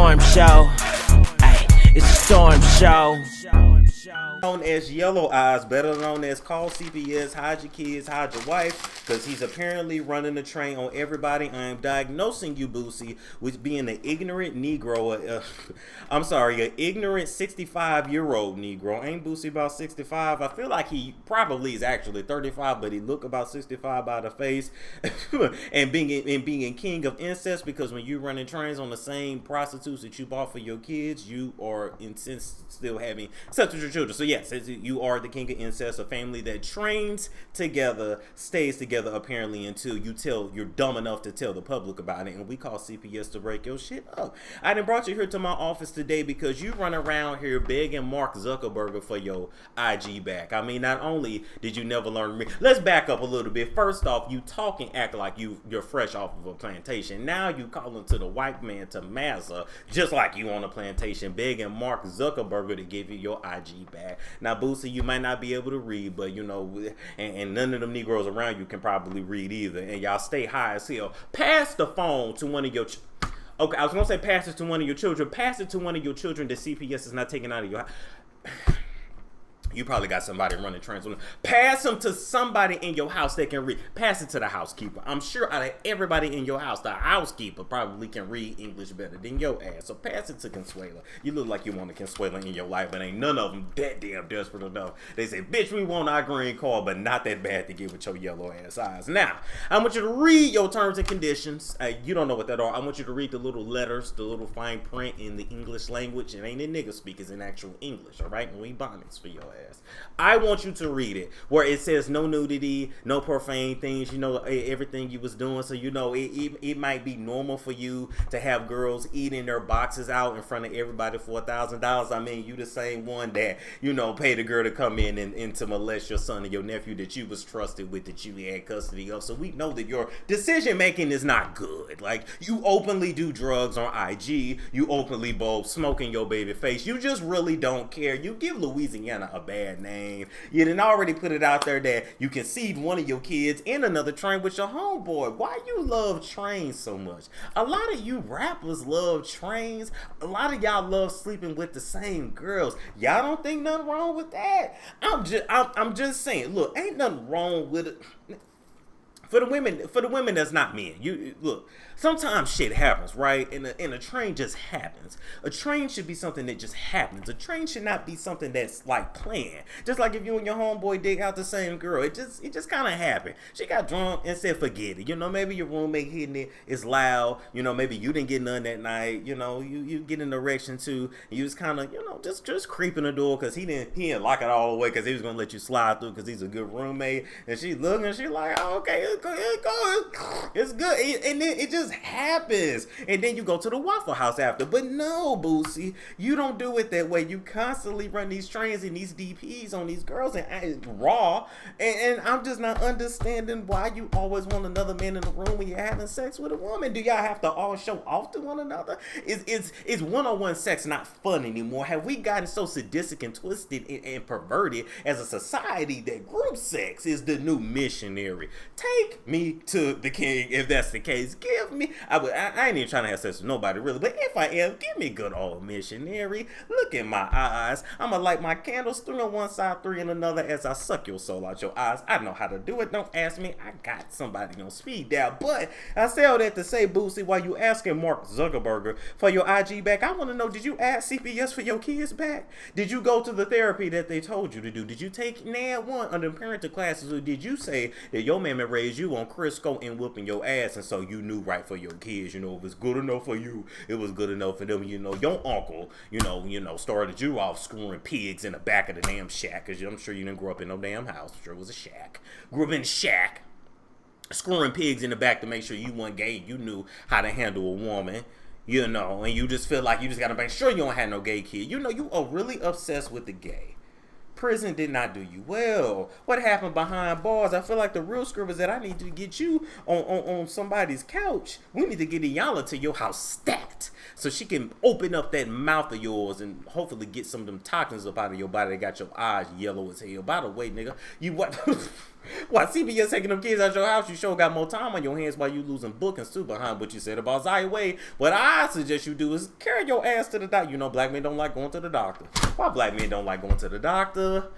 storm show. Ay, it's a storm show. Known as Yellow Eyes, better known as Call CPS, hide your kids, hide your wife, because he's apparently running the train on everybody. I am diagnosing you, Boosie, with being an ignorant Negro. I'm sorry, an ignorant 65-year-old Negro. Ain't Boosie about 65? I feel like he probably is actually 35, but he look about 65 by the face. and being king of incest, because when you running trains on the same prostitutes that you bought for your kids, you are still having sex with your children. So yes, you are the king of incest, a family that trains together, stays together apparently until you're dumb enough to tell the public about it, and we call CPS to break your shit up. I done brought you here to my office today because you run around here begging Mark Zuckerberg for your IG back. I mean, not only did you never learn me. Let's back up a little bit. First off, you talk and act like you're fresh off of a plantation. Now you calling to the white man to massa, just like you on a plantation, begging Mark Zuckerberg to give you your IG back. Now, Boosie, you might not be able to read, but you know, and none of them Negroes around you can probably read either, and y'all stay high as hell. Pass the phone to one of your okay, I was gonna say pass it to one of your children. Pass it to one of your children that CPS is not taking out of your house. You probably got somebody running trains. Pass them to somebody in your house that can read. Pass it to the housekeeper. I'm sure out of everybody in your house, the housekeeper probably can read English better than your ass. So pass it to Consuela. You look like you want a Consuela in your life, but ain't none of them that damn desperate enough. They say, bitch, we want our green card, but not that bad to get with your yellow ass eyes. Now, I want you to read your terms and conditions. You don't know what that are. I want you to read the little letters, the little fine print in the English language. It ain't in nigga speak, it's in actual English, all right? And we bonnets for your ass. I want you to read it where it says no nudity, no profane things, you know, everything you was doing. So, you know, it might be normal for you to have girls eating their boxes out in front of everybody for $1,000. I mean, you the same one that, you know, paid a girl to come in and to molest your son and your nephew that you was trusted with, that you had custody of. So we know that your decision making is not good. Like, you openly do drugs on IG. You openly both smoking your baby face. You just really don't care. You give Louisiana a bad name. You didn't already put it out there that you conceived one of your kids in another train with your homeboy. Why you love trains so much? A lot of you rappers love trains. A lot of y'all love sleeping with the same girls. Y'all don't think nothing wrong with that? I'm just saying, look, ain't nothing wrong with it. For the women that's not men. You look, sometimes shit happens, right? And a train just happens. A train should be something that just happens. A train should not be something that's like planned. Just like if you and your homeboy dig out the same girl, it just kind of happened. She got drunk and said forget it. You know, maybe your roommate hitting it is loud. You know, maybe you didn't get none that night. You know, you get an erection too. And you was kind of, you know, just creeping the door because he didn't lock it all the way because he was gonna let you slide through because he's a good roommate. And she looking, she like, oh, okay. It's good, and then it just happens, and then you go to the Waffle House after. But no, Boosie, you don't do it that way. You constantly run these trains and these DPs on these girls and raw, and I'm just not understanding why you always want another man in the room when you're having sex with a woman. Do y'all have to all show off to one another? Is one-on-one sex not fun anymore? Have we gotten so sadistic and twisted and perverted as a society that group sex is the new missionary? Take me to the king if that's the case. Give me, I ain't even trying to have sex with nobody really, but if I am, give me good old missionary. Look in my eyes. I'ma light my candles, 3 on one side, 3 in another, as I suck your soul out your eyes. I know how to do it. Don't ask me. I got somebody on speed dial. But I say all that to say, Boosie, while you asking Mark Zuckerberg for your IG back, I want to know, did you ask CPS for your kids back? Did you go to the therapy that they told you to do? Did you take NAD 1 under parental classes, or did you say that your mammy raised you on Crisco and whooping your ass, and so you knew right for your kids? You know, if it's good enough for you, it was good enough for them. You know, your uncle, you know, started you off screwing pigs in the back of the damn shack, because I'm sure you didn't grow up in no damn house. I'm sure it was a shack. Grew up in a shack, screwing pigs in the back to make sure you weren't gay. You knew how to handle a woman, you know, and you just feel like you just got to make sure you don't have no gay kid. You know, you are really obsessed with the gay. Prison did not do you well. What happened behind bars? I feel like the real script is that I need to get you on somebody's couch. We need to get Iyanla to your house stat. soft, so she can open up that mouth of yours and hopefully get some of them toxins up out of your body that got your eyes yellow as hell. By the way, nigga, you what? Why CBS taking them kids out your house? You sure got more time on your hands while you losing bookings too behind what you said about Zaya Wade. What I suggest you do is carry your ass to the doctor. You know black men don't like going to the doctor. Why black men don't like going to the doctor?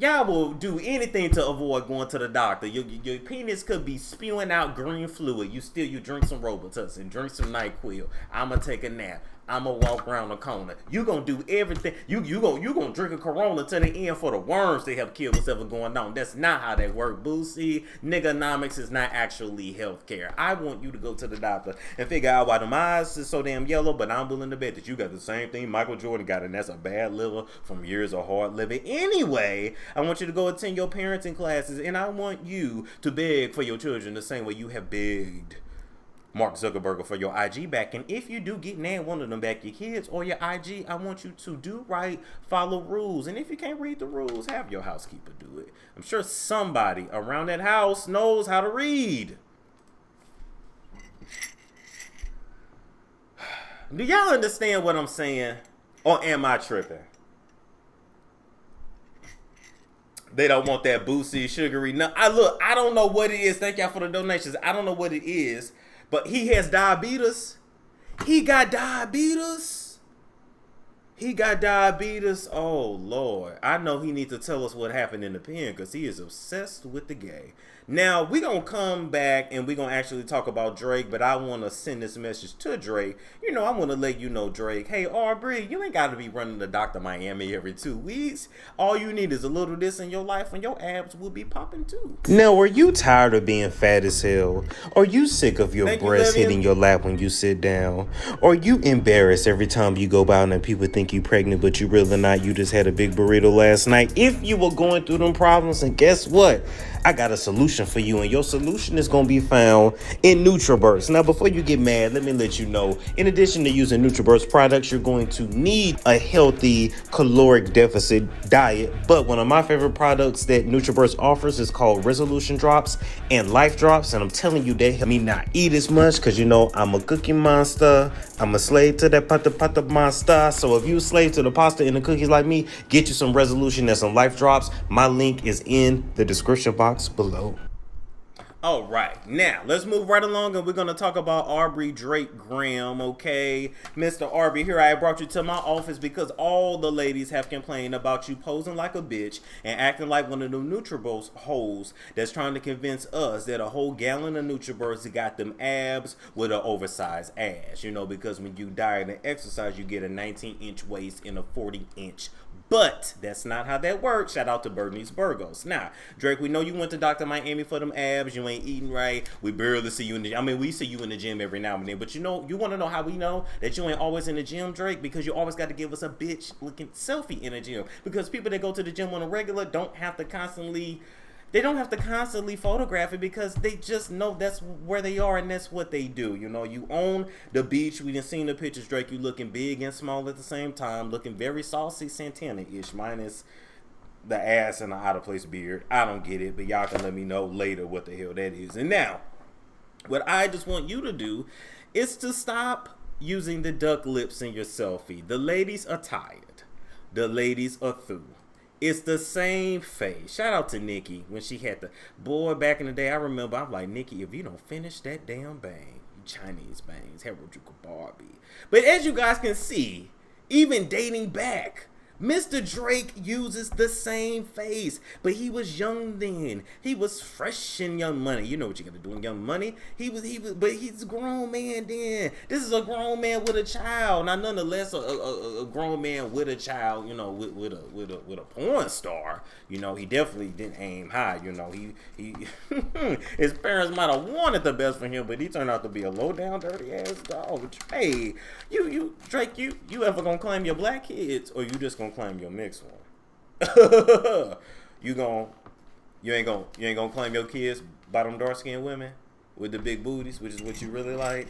Y'all will do anything to avoid going to the doctor. Your penis could be spewing out green fluid. You drink some Robitussin, drink some NyQuil. I'ma take a nap. I'ma walk around the corner. You gonna do everything. You gonna drink a Corona to the end for the worms to help kill what's ever going on. That's not how that works, Boosie. Nigganomics is not actually healthcare. I want you to go to the doctor and figure out why them eyes is so damn yellow, but I'm willing to bet that you got the same thing Michael Jordan got, and that's a bad liver from years of hard living. Anyway, I want you to go attend your parenting classes, and I want you to beg for your children the same way you have begged Mark Zuckerberg for your IG back. And if you do get one of them back, your kids or your IG, I want you to do right, follow rules. And if you can't read the rules, have your housekeeper do it. I'm sure somebody around that house knows how to read. Do y'all understand what I'm saying? Or am I tripping? They don't want that Boosie sugary. No, I don't know what it is. Thank y'all for the donations. I don't know what it is. But he has diabetes. He got diabetes. He got diabetes. Oh, Lord. I know he needs to tell us what happened in the pen because he is obsessed with the gay. Now, we're going to come back and we're going to actually talk about Drake, but I want to send this message to Drake. You know, I want to let you know, Drake, hey, Aubrey, you ain't got to be running to Dr. Miami every 2 weeks. All you need is a little of this in your life and your abs will be popping too. Now, are you tired of being fat as hell? Are you sick of your breasts hitting your lap when you sit down? Are you embarrassed every time you go out and people think you pregnant, but you really not? You just had a big burrito last night. If you were going through them problems, and guess what? I got a solution for you, and your solution is going to be found in NUTRABURST. Now, before you get mad, let me let you know, in addition to using NUTRABURST products, you're going to need a healthy caloric deficit diet. But one of my favorite products that NUTRABURST offers is called Resolution Drops and Life Drops. And I'm telling you, they help me not eat as much because, you know, I'm a cookie monster. I'm a slave to that pata monster. So if you a slave to the pasta and the cookies like me, get you some Resolution and some Life Drops. My link is in the description box below. All right, now let's move right along, and we're going to talk about Aubrey Drake Graham, okay? Mr. Aubrey, here I brought you to my office because all the ladies have complained about you posing like a bitch and acting like one of them NutriBurst hoes that's trying to convince us that a whole gallon of NutriBurst got them abs with an oversized ass, you know, because when you diet and exercise, you get a 19-inch waist and a 40-inch But that's not how that works. Shout out to Bernice Burgos. Now, Drake, we know you went to Dr. Miami for them abs. You ain't eating right. We barely see you in the gym. I mean, we see you in the gym every now and then. But you know, you want to know how we know that you ain't always in the gym, Drake? Because you always got to give us a bitch-looking selfie in the gym. Because people that go to the gym on a regular don't have to constantly... They don't have to constantly photograph it because they just know that's where they are and that's what they do. You know, you own the beach. We done seen the pictures, Drake. You looking big and small at the same time. Looking very Saucy Santana-ish. Minus the ass and the out-of-place beard. I don't get it, but y'all can let me know later what the hell that is. And now, what I just want you to do is to stop using the duck lips in your selfie. The ladies are tired. The ladies are through. It's the same face. Shout out to Nikki when she had the boy back in the day. I remember I'm like, Nikki, if you don't finish that damn bang, you Chinese bangs, Harajuku Barbie. But as you guys can see, even dating back, Mr. Drake uses the same face, but he was young then. He was fresh in Young Money. You know what you gotta do in Young Money. But he's a grown man then. This is a grown man with a child. Now, nonetheless, a grown man with a child, you know, with a porn star. You know, he definitely didn't aim high. You know, he his parents might have wanted the best for him, but he turned out to be a low down, dirty ass dog. Hey, Drake, you ever gonna claim your black kids, or you just gonna claim your mixed one? you ain't gonna claim your kids by them dark skinned women with the big booties, which is what you really like,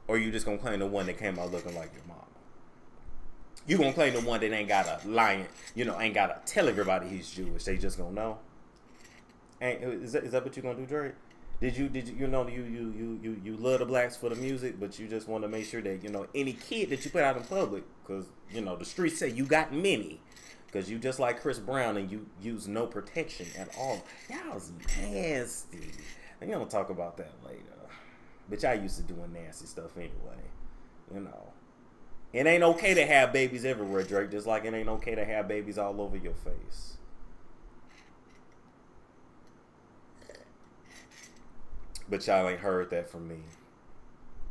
or you just gonna claim the one that came out looking like your mama? You gonna claim the one that ain't gotta lie, you know, ain't gotta tell everybody he's Jewish. They just gonna know. Is that what you gonna do, Drake? Did you you love the blacks for the music, but you just want to make sure that any kid that you put out in public, because the streets say you got many, because you just like Chris Brown and you use no protection at all. Y'all was nasty. And you don't talk about that later. But y'all used to doing nasty stuff anyway. It ain't okay to have babies everywhere, Drake. Just like it ain't okay to have babies all over your face. But y'all ain't heard that from me.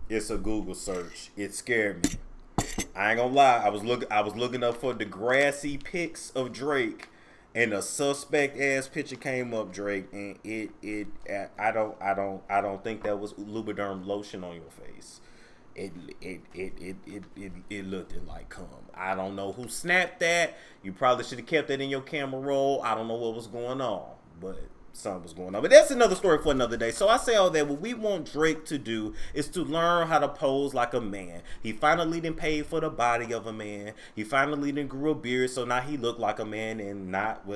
It's a Google search. It scared me. I ain't gonna lie. I was looking up for Degrassi pics of Drake, and a suspect ass picture came up, Drake, and I don't think that was Lubriderm lotion on your face. It looked like cum. I don't know who snapped that. You probably should have kept that in your camera roll. I don't know what was going on, but something was going on. But that's another story for another day. So I say all that. What we want Drake to do is to learn how to pose like a man. He finally done paid for the body of a man. He finally done grew a beard, so now he look like a man and not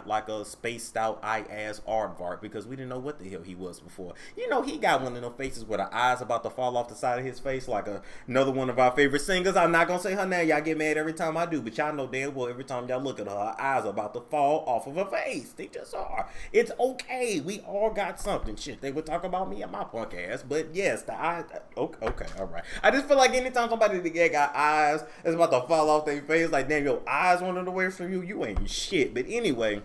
like a spaced out eye-ass aardvark, because we didn't know what the hell he was before. He got one of them faces where the eyes about to fall off the side of his face, like another one of our favorite singers. I'm not gonna say her name. Y'all get mad every time I do, but y'all know damn well every time y'all look at her eyes are about to fall off of her face. They just are. It's okay. We all got something. Shit, they would talk about me and my punk ass, but yes, the eyes. Okay, all right. I just feel like anytime somebody got eyes that's about to fall off their face, like damn, your eyes running away from you, you ain't shit. But anyway,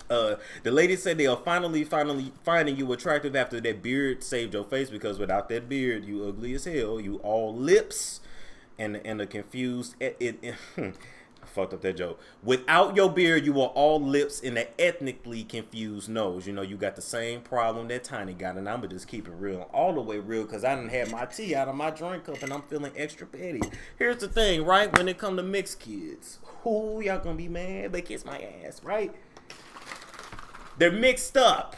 the lady said they are finally finding you attractive after that beard saved your face, because without that beard, you ugly as hell. You all lips and a confused. I fucked up that joke. Without your beard, you are all lips and an ethnically confused nose. You got the same problem that Tiny got, and I'ma just keep it real, all the way real, because I done had my tea out of my drink cup and I'm feeling extra petty. Here's the thing, right? When it come to mixed kids, who y'all gonna be mad? They kiss my ass, right? They're mixed up,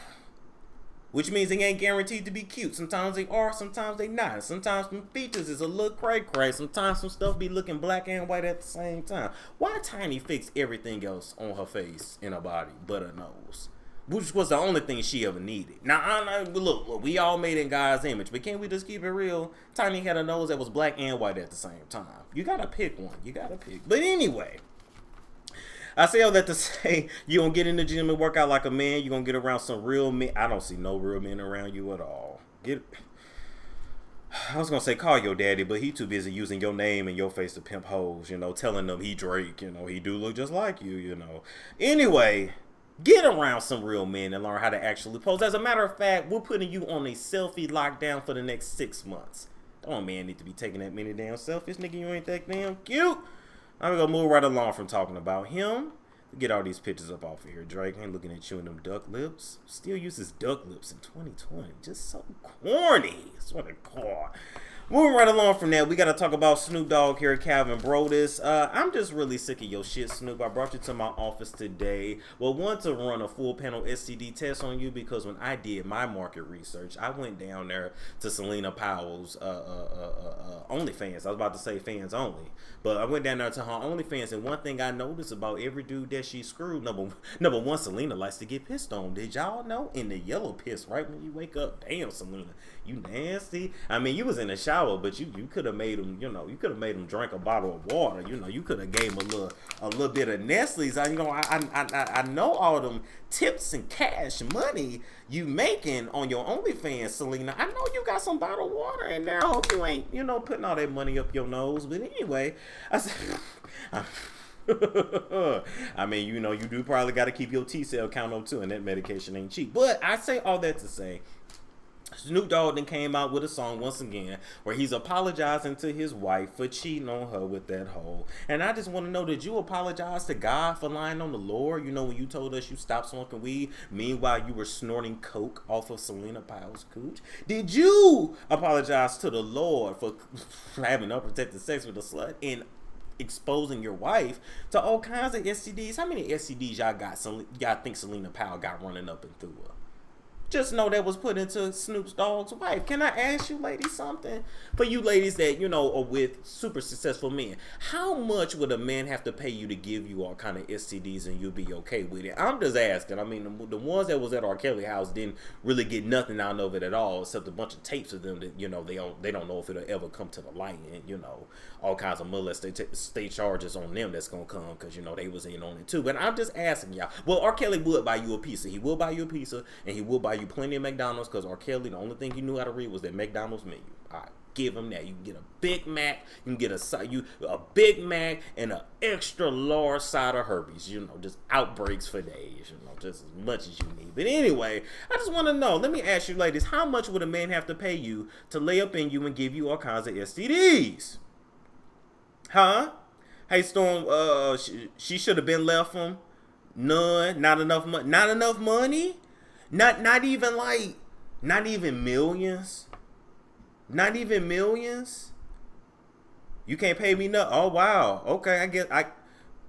which means they ain't guaranteed to be cute. Sometimes they are, sometimes they not. Sometimes some features is a little cray-cray. Sometimes some stuff be looking black and white at the same time. Why Tiny fixed everything else on her face and her body but her nose? Which was the only thing she ever needed. Now, look, we all made in God's image, but can't we just keep it real? Tiny had a nose that was black and white at the same time. You gotta pick one. You gotta pick. But anyway, I say all that to say, you gonna get in the gym and work out like a man. You gonna get around some real men. I don't see no real men around you at all. I was gonna say call your daddy, but he too busy using your name and your face to pimp hoes. Telling them he Drake. He do look just like you. Anyway, get around some real men and learn how to actually pose. As a matter of fact, we're putting you on a selfie lockdown for the next 6 months. Don't man need to be taking that many damn selfies, nigga. You ain't that damn cute. I'm gonna move right along from talking about him. Get all these pictures up off of here. Drake ain't looking at you in them duck lips. Still uses duck lips in 2020. Just so corny. That's what I call. Moving right along from that, we got to talk about Snoop Dogg here, Calvin Brodus. I'm just really sick of your shit, Snoop. I brought you to my office today. Well, one, to run a full panel STD test on you, because when I did my market research, I went down there to Selena Powell's OnlyFans. I was about to say fans only, but I went down there to her OnlyFans, and one thing I noticed about every dude that she screwed, number one, Selena likes to get pissed on. Did y'all know? In the yellow piss right when you wake up. Damn, Selena, you nasty. I mean, you was in the shower, but you could have made him, you could have made him drink a bottle of water. You could have gave him a little bit of Nestle's. I know all them tips and cash money you making on your OnlyFans, Selena. I know you got some bottled water in there. I hope you ain't, putting all that money up your nose. But anyway, I said, I mean, you do probably got to keep your T-cell count up too, and that medication ain't cheap. But I say all that to say, Snoop Dogg then came out with a song once again where he's apologizing to his wife for cheating on her with that hoe. And I just want to know, did you apologize to God for lying on the Lord? When you told us you stopped smoking weed, meanwhile you were snorting coke off of Selena Powell's cooch? Did you apologize to the Lord for having unprotected sex with a slut and exposing your wife to all kinds of STDs? How many STDs y'all think Selena Powell got running up and through her? just know that was put into Snoop Dogg's wife. Can I ask you ladies something? For you ladies that, you know, are with super successful men, how much would a man have to pay you to give you all kind of STDs and you'll be okay with it? I'm just asking. I mean, the ones that was at R. Kelly house didn't really get nothing out of it at all, except a bunch of tapes of them that, you know, they don't know if it'll ever come to the light, and, you know, all kinds of state charges on them that's gonna come because, you know, they was in on it too. But I'm just asking y'all. Well, R. Kelly would buy you a pizza. He will buy you a pizza, and he will buy you plenty of McDonald's, because R. Kelly, the only thing he knew how to read was that McDonald's menu. All right, give him that. You can get a Big Mac, you can get a Big Mac and an extra large side of Herbies. You know, just outbreaks for days. You know, just as much as you need. But anyway, I just want to know. Let me ask you, ladies, how much would a man have to pay you to lay up in you and give you all kinds of STDs? Huh? Hey, Storm. She should have been left from none. Not enough money. Not enough money. Not even millions. Not even millions. You can't pay me nothing. Oh wow. Okay,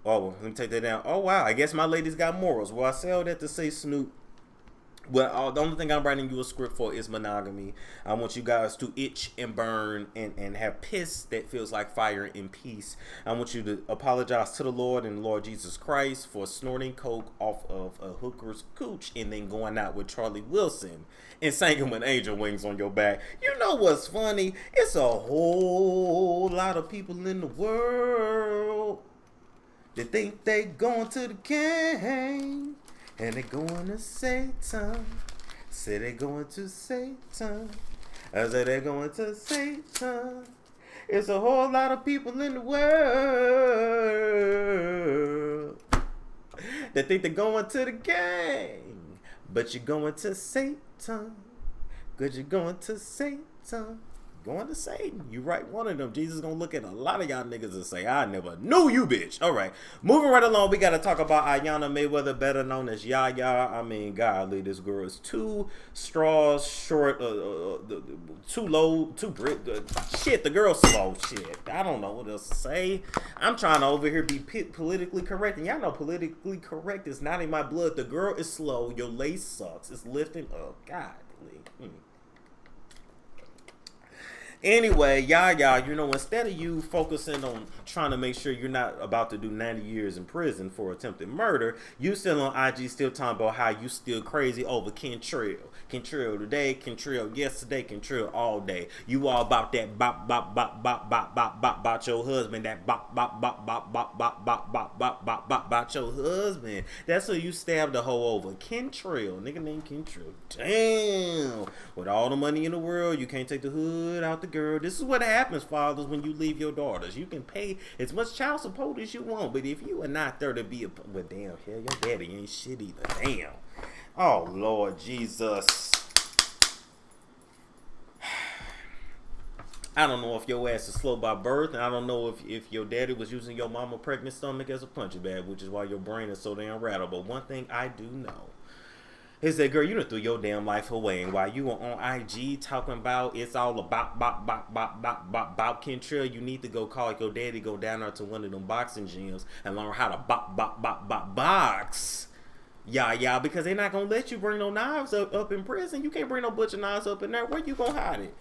let me take that down. Oh wow. I guess my ladies got morals. Well, I say all that to say, Snoop. Well, the only thing I'm writing you a script for is monogamy. I want you guys to itch and burn and have piss that feels like fire in peace. I want you to apologize to the Lord and Lord Jesus Christ for snorting coke off of a hooker's cooch and then going out with Charlie Wilson and singing with angel wings on your back. You know what's funny? It's a whole lot of people in the world that think they going to the king. And they going to Satan. Say they going to Satan. I say they going to Satan. It's a whole lot of people in the world that think they're going to the gang. But you're going to Satan. Because you're going to Satan. Going to Satan. You right, one of them. Jesus gonna look at a lot of y'all niggas and say, I never knew you, bitch. All right, moving right along, we gotta talk about Yaya Mayweather, better known as Yaya. I mean, golly, this girl is two straws short, too low, too brick. Shit, the girl's slow. Shit, I don't know what else to say. I'm trying to over here be politically correct, and y'all know politically correct is not in my blood. The girl is slow. Your lace sucks. It's lifting up. God, Anyway, Yaya, you know, instead of you focusing on trying to make sure you're not about to do 90 years in prison for attempted murder, you still on IG still talking about how you still crazy over Kentrell. Kentrell today, Kentrell yesterday, Kentrell all day. You all about that bop, bop, bop, bop, bop, bop, bop, about your husband. That bop, bop, bop, bop, bop, bop, bop, bop, bop, bop, bop, about your husband. That's who you stabbed the hoe over. Kentrell, nigga named Kentrell. Damn. With all the money in the world, you can't take the hood out the girl. This is what happens, fathers, when you leave your daughters. You can pay as much child support as you want, but if you are not there to be a... Well, damn, hell, your daddy ain't shit either. Damn. Oh, Lord Jesus. I don't know if your ass is slow by birth, and I don't know if your daddy was using your mama pregnant stomach as a punching bag, which is why your brain is so damn rattled. But one thing I do know is that, girl, you done threw your damn life away, and while you were on IG talking about it's all about Kentrell, you need to go call your daddy, go down there to one of them boxing gyms and learn how to box. Yeah, because they're not gonna let you bring no knives up in prison. You can't bring no butcher knives up in there. Where you gonna hide it?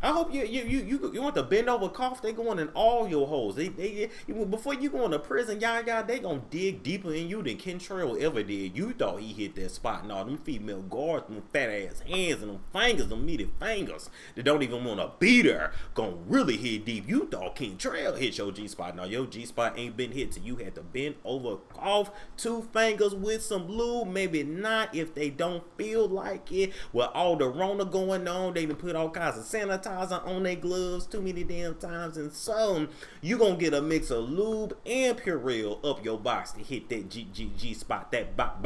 I hope you want to bend over cough. They going in all your holes. They before you go into prison, they gonna dig deeper in you than Kentrell ever did. You thought he hit that spot, and all them female guards, them fat ass hands and them fingers, them meaty fingers that don't even want to beat her, gonna really hit deep. You thought Kentrell hit your G spot. Now your G spot ain't been hit, so you had to bend over cough 2 fingers with some lube. Maybe not if they don't feel like it. With all the Rona going on, they done put all kinds of sanitizer on their gloves too many damn times, and so you gonna get a mix of lube and Purell up your box to hit that G spot, that bop.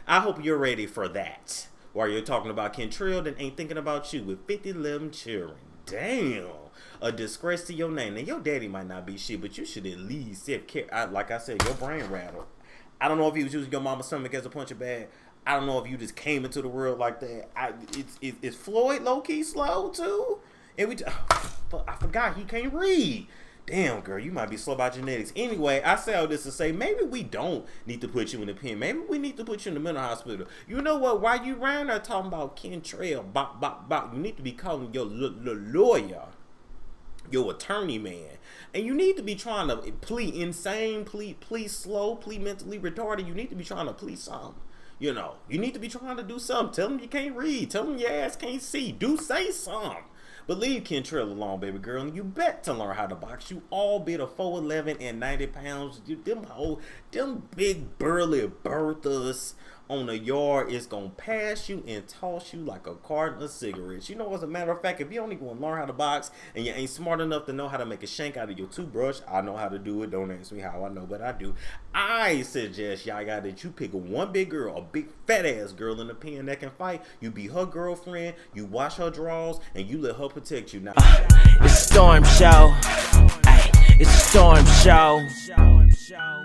I hope you're ready for that. While you're talking about Kentrell, that ain't thinking about you with 50-11 children. Damn, a disgrace to your name. Now your daddy might not be shit, but you should at least have care. Like I said, your brain rattled. I don't know if he was using your mama's stomach as a punching bag. I don't know if you just came into the world like that. Is Floyd low-key slow too? And I forgot he can't read. Damn, girl, you might be slow by genetics. Anyway, I say all this to say maybe we don't need to put you in the pen. Maybe we need to put you in the mental hospital. You know what? While you around there talking about Kentrail, bop, bop, bop, you need to be calling your lawyer, your attorney man. And you need to be trying to plead insane, plead slow, plead mentally retarded. You need to be trying to plead something. You know, you need to be trying to do something. Tell them you can't read. Tell them your ass can't see. Do say something. But leave Kentrail alone, baby girl, and you bet to learn how to box. You all bit of 4'11" and 90 pounds. Them big burly Berthas on the yard is gonna pass you and toss you like a carton of cigarettes. You know, as a matter of fact, if you only gonna learn how to box and you ain't smart enough to know how to make a shank out of your toothbrush, I know how to do it. Don't ask me how I know, but I do. I suggest Yaya that you pick one big girl, a big fat ass girl in the pen that can fight. You be her girlfriend, you wash her drawers, and you let her protect you. Now It's a storm show. Ay, it's a storm show.